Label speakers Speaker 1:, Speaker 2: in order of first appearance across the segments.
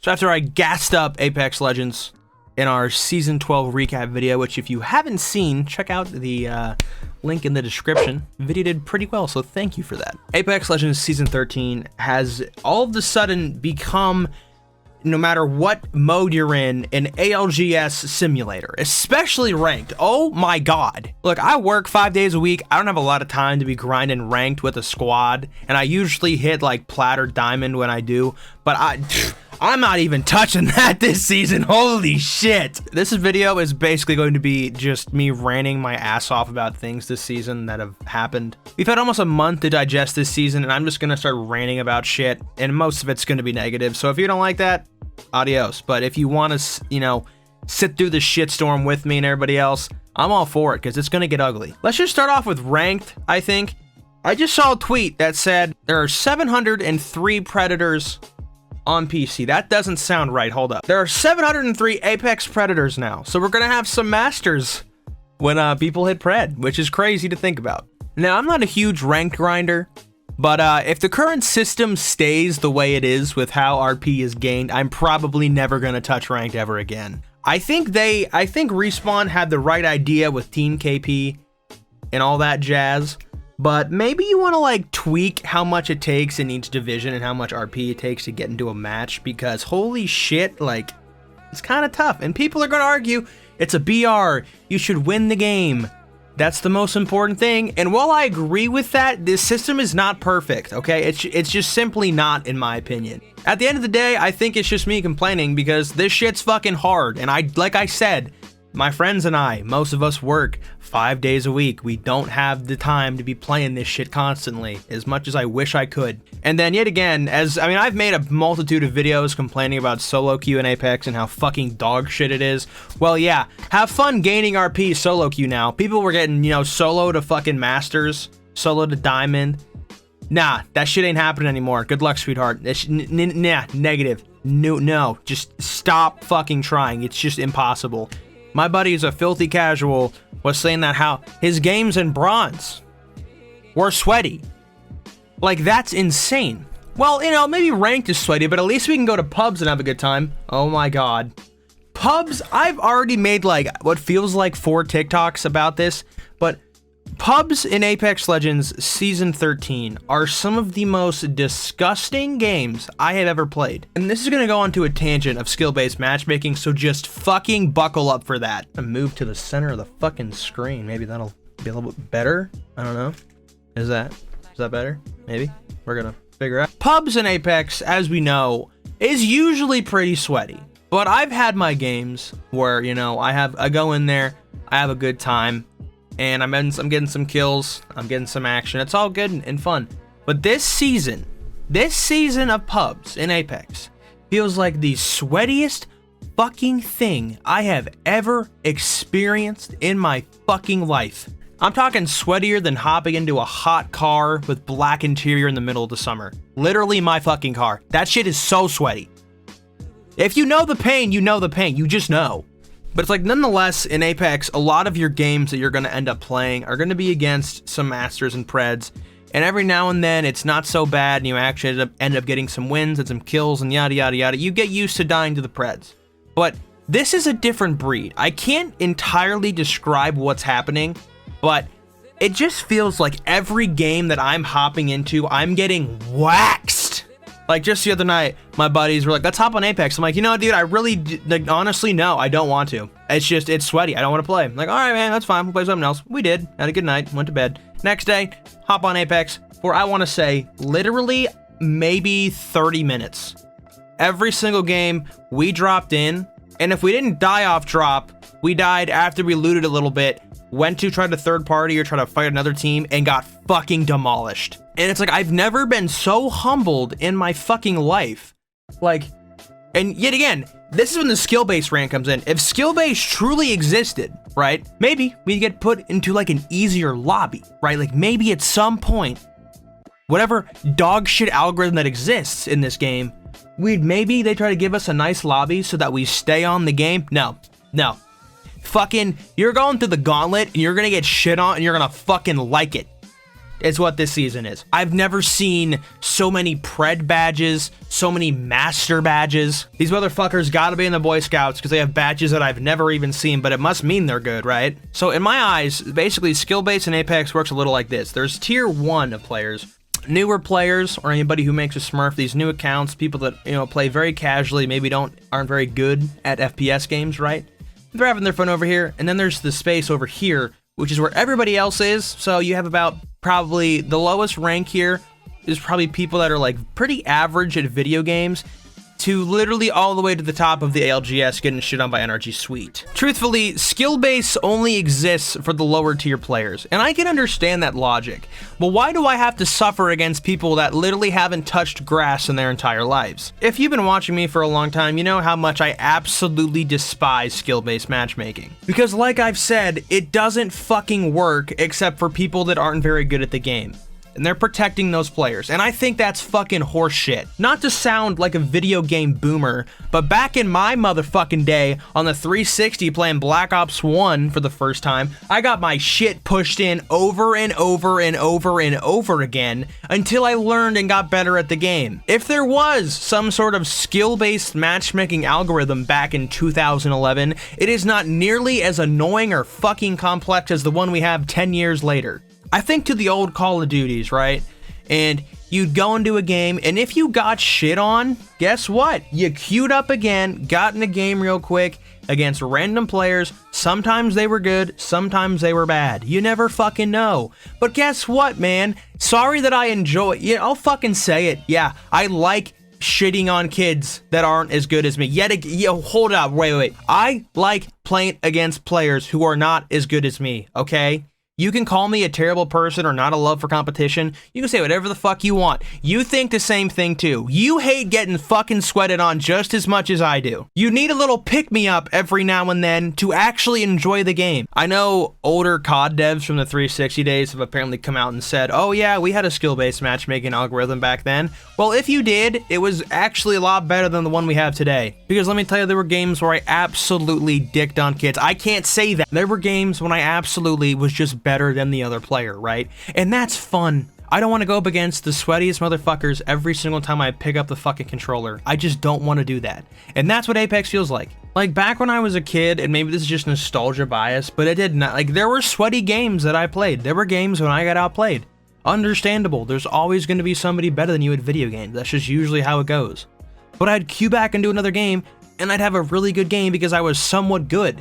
Speaker 1: So after I gassed up Apex Legends in our Season 12 recap video, which if you haven't seen, check out the link in the description. The video did pretty well, so thank you for that. Apex Legends Season 13 has all of a sudden become, no matter what mode you're in, an ALGS simulator, especially ranked. Oh my god. Look, I work 5 days a week. I don't have a lot of time to be grinding ranked with a squad, and I usually hit like plat or diamond when I do, but I'm not even touching that this season. Holy shit. This video is basically going to be just me ranting my ass off about things this season that have happened. We've had almost a month to digest this season, and I'm just gonna start ranting about shit, and most of it's gonna be negative. So if you don't like that, adios. But if you want to, you know, sit through the shitstorm with me and everybody else, I'm all for it, because it's gonna get ugly. Let's just start off with ranked, I think. I just saw a tweet that said there are 703 Predators on PC. That doesn't sound right. Hold up. There are 703 Apex Predators now. So we're gonna have some masters when people hit Pred, which is crazy to think about. Now, I'm not a huge ranked grinder, but if the current system stays the way it is with how RP is gained, I'm probably never gonna touch ranked ever again. I think Respawn had the right idea with Team KP and all that jazz. But maybe you want to like tweak how much it takes in each division and how much RP it takes to get into a match, because holy shit, like, it's kind of tough. And people are going to argue it's a BR, you should win the game. That's the most important thing. And while I agree with that, this system is not perfect, okay? It's just simply not, in my opinion. At the end of the day, I think it's just me complaining because this shit's fucking hard. And like I said, my friends and I, most of us work 5 days a week. We don't have the time to be playing this shit constantly, as much as I wish I could. And then yet again, I've made a multitude of videos complaining about solo queue in Apex and how fucking dog shit it is. Well, yeah, have fun gaining RP solo queue now. People were getting, you know, solo to fucking masters, solo to diamond. Nah, that shit ain't happening anymore. Good luck, sweetheart. Nah, negative. No, just stop fucking trying. It's just impossible. My buddy is a filthy casual was saying that how his games in bronze were sweaty. Like, that's insane. Well, you know, maybe ranked is sweaty, but at least we can go to pubs and have a good time. Oh my god. Pubs, I've already made like what feels like 4 TikToks about this, but pubs in Apex Legends Season 13 are some of the most disgusting games I have ever played. And this is gonna go onto a tangent of skill-based matchmaking, so just fucking buckle up for that. I move to the center of the fucking screen. Maybe that'll be a little bit better. I don't know. Is that better? Maybe. We're gonna figure out. Pubs in Apex, as we know, is usually pretty sweaty. But I've had my games where, you know, I go in there, I have a good time, and I'm getting some kills, I'm getting some action. It's all good and fun. But this season of pubs in Apex feels like the sweatiest fucking thing I have ever experienced in my fucking life. I'm talking sweatier than hopping into a hot car with black interior in the middle of the summer. Literally my fucking car. That shit is so sweaty. If you know the pain, you know the pain. You just know. But it's like, nonetheless, in Apex, a lot of your games that you're going to end up playing are going to be against some masters and preds. And every now and then, it's not so bad, and you actually end up getting some wins and some kills and yada yada yada. You get used to dying to the preds. But this is a different breed. I can't entirely describe what's happening, but it just feels like every game that I'm hopping into, I'm getting waxed. Like, just the other night, my buddies were like, let's hop on Apex. I'm like, you know, dude, I really, like, honestly, no, I don't want to. It's sweaty. I don't want to play. I'm like, all right, man, that's fine. We'll play something else. We did. Had a good night. Went to bed. Next day, hop on Apex for, I want to say, literally maybe 30 minutes. Every single game, we dropped in, and if we didn't die off drop, we died after we looted a little bit, went to try to third party or try to fight another team, and got fucking demolished. And it's like, I've never been so humbled in my fucking life. Like, and yet again, this is when the skill-based rank comes in. If skill-based truly existed, right, maybe we'd get put into like an easier lobby, right? Like maybe at some point, whatever dog shit algorithm that exists in this game, maybe they try to give us a nice lobby so that we stay on the game. No. Fucking, you're going through the gauntlet and you're gonna get shit on and you're gonna fucking like it. is what this season is. I've never seen so many Pred badges, so many Master badges. These motherfuckers gotta be in the Boy Scouts because they have badges that I've never even seen, but it must mean they're good, right? So in my eyes, basically skill-based in Apex works a little like this. There's tier 1 of players. Newer players, or anybody who makes a smurf, these new accounts, people that, you know, play very casually, maybe aren't very good at FPS games, right? They're having their fun over here, and then there's the space over here, which is where everybody else is. So you have about probably the lowest rank here is probably people that are like pretty average at video games, to literally all the way to the top of the ALGS getting shit on by NRG Sweet. Truthfully, skill base only exists for the lower tier players, and I can understand that logic. But why do I have to suffer against people that literally haven't touched grass in their entire lives? If you've been watching me for a long time, you know how much I absolutely despise skill-based matchmaking. Because like I've said, it doesn't fucking work except for people that aren't very good at the game. And they're protecting those players, and I think that's fucking horseshit. Not to sound like a video game boomer, but back in my motherfucking day on the 360 playing Black Ops 1 for the first time, I got my shit pushed in over and over and over and over again until I learned and got better at the game. If there was some sort of skill-based matchmaking algorithm back in 2011, it is not nearly as annoying or fucking complex as the one we have 10 years later. I think to the old Call of Duties, right? And you'd go into a game, and if you got shit on, guess what? You queued up again, got in a game real quick against random players. Sometimes they were good, sometimes they were bad. You never fucking know. But guess what, man? Sorry that I enjoy it. Yeah, I'll fucking say it. Yeah, I like shitting on kids that aren't as good as me. Hold up, wait. I like playing against players who are not as good as me, okay? You can call me a terrible person or not a love for competition. You can say whatever the fuck you want. You think the same thing too. You hate getting fucking sweated on just as much as I do. You need a little pick-me-up every now and then to actually enjoy the game. I know older COD devs from the 360 days have apparently come out and said, oh yeah, we had a skill-based matchmaking algorithm back then. Well, if you did, it was actually a lot better than the one we have today. Because let me tell you, there were games where I absolutely dicked on kids. I can't say that. There were games when I absolutely was just better than the other player, right? And that's fun. I don't want to go up against the sweatiest motherfuckers every single time I pick up the fucking controller. I just don't want to do that. And that's what Apex feels like. Like back when I was a kid, and maybe this is just nostalgia bias, but it did not, like there were sweaty games that I played. There were games when I got outplayed. Understandable. There's always going to be somebody better than you at video games. That's just usually how it goes. But I'd queue back into another game, and I'd have a really good game because I was somewhat good.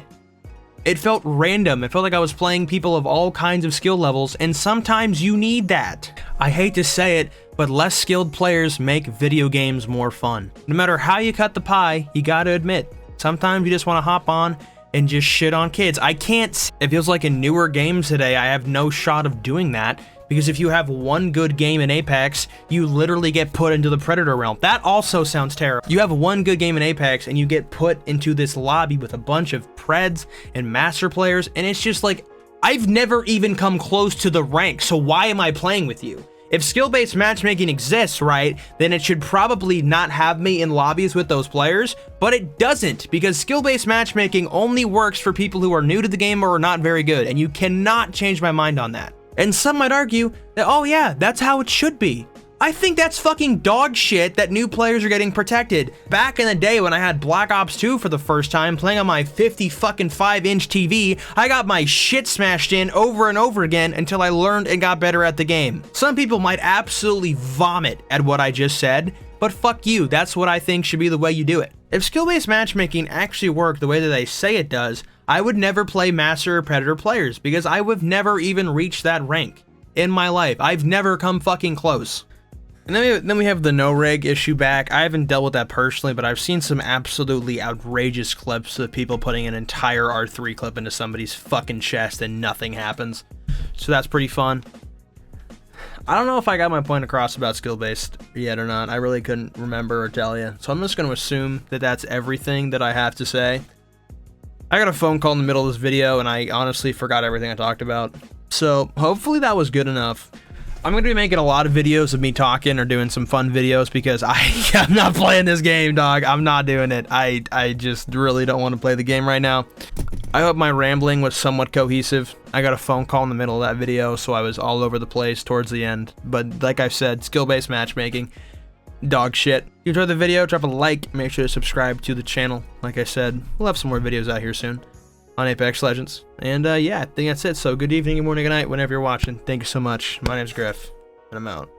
Speaker 1: It felt random. It felt like I was playing people of all kinds of skill levels, and sometimes you need that. I hate to say it, but less skilled players make video games more fun. No matter how you cut the pie, you gotta admit, sometimes you just want to hop on and just shit on kids. It feels like in newer games today, I have no shot of doing that, because if you have one good game in Apex, you literally get put into the Predator realm. That also sounds terrible. You have one good game in Apex and you get put into this lobby with a bunch of Preds and Master players, and it's just like, I've never even come close to the rank, so why am I playing with you? If skill-based matchmaking exists, right, then it should probably not have me in lobbies with those players, but it doesn't, because skill-based matchmaking only works for people who are new to the game or are not very good, and you cannot change my mind on that. And some might argue that, oh yeah, that's how it should be. I think that's fucking dog shit that new players are getting protected. Back in the day when I had Black Ops 2 for the first time, playing on my 55-inch TV, I got my shit smashed in over and over again until I learned and got better at the game. Some people might absolutely vomit at what I just said, but fuck you, that's what I think should be the way you do it. If skill-based matchmaking actually worked the way that they say it does, I would never play Master or Predator players because I would never even reach that rank in my life. I've never come fucking close. And then we have the no-reg issue back. I haven't dealt with that personally, but I've seen some absolutely outrageous clips of people putting an entire R3 clip into somebody's fucking chest and nothing happens. So that's pretty fun. I don't know if I got my point across about skill-based yet or not. I really couldn't remember or tell you. So I'm just going to assume that that's everything that I have to say. I got a phone call in the middle of this video, and I honestly forgot everything I talked about. So hopefully that was good enough. I'm going to be making a lot of videos of me talking or doing some fun videos because I'm not playing this game, dog. I'm not doing it. I just really don't want to play the game right now. I hope my rambling was somewhat cohesive. I got a phone call in the middle of that video, so I was all over the place towards the end. But like I've said, skill-based matchmaking, dog shit. If you enjoyed the video, drop a like, make sure to subscribe to the channel. Like I said, we'll have some more videos out here soon on Apex Legends. And yeah, I think that's it. So good evening, good morning, good night, whenever you're watching. Thank you so much. My name's Griff, and I'm out.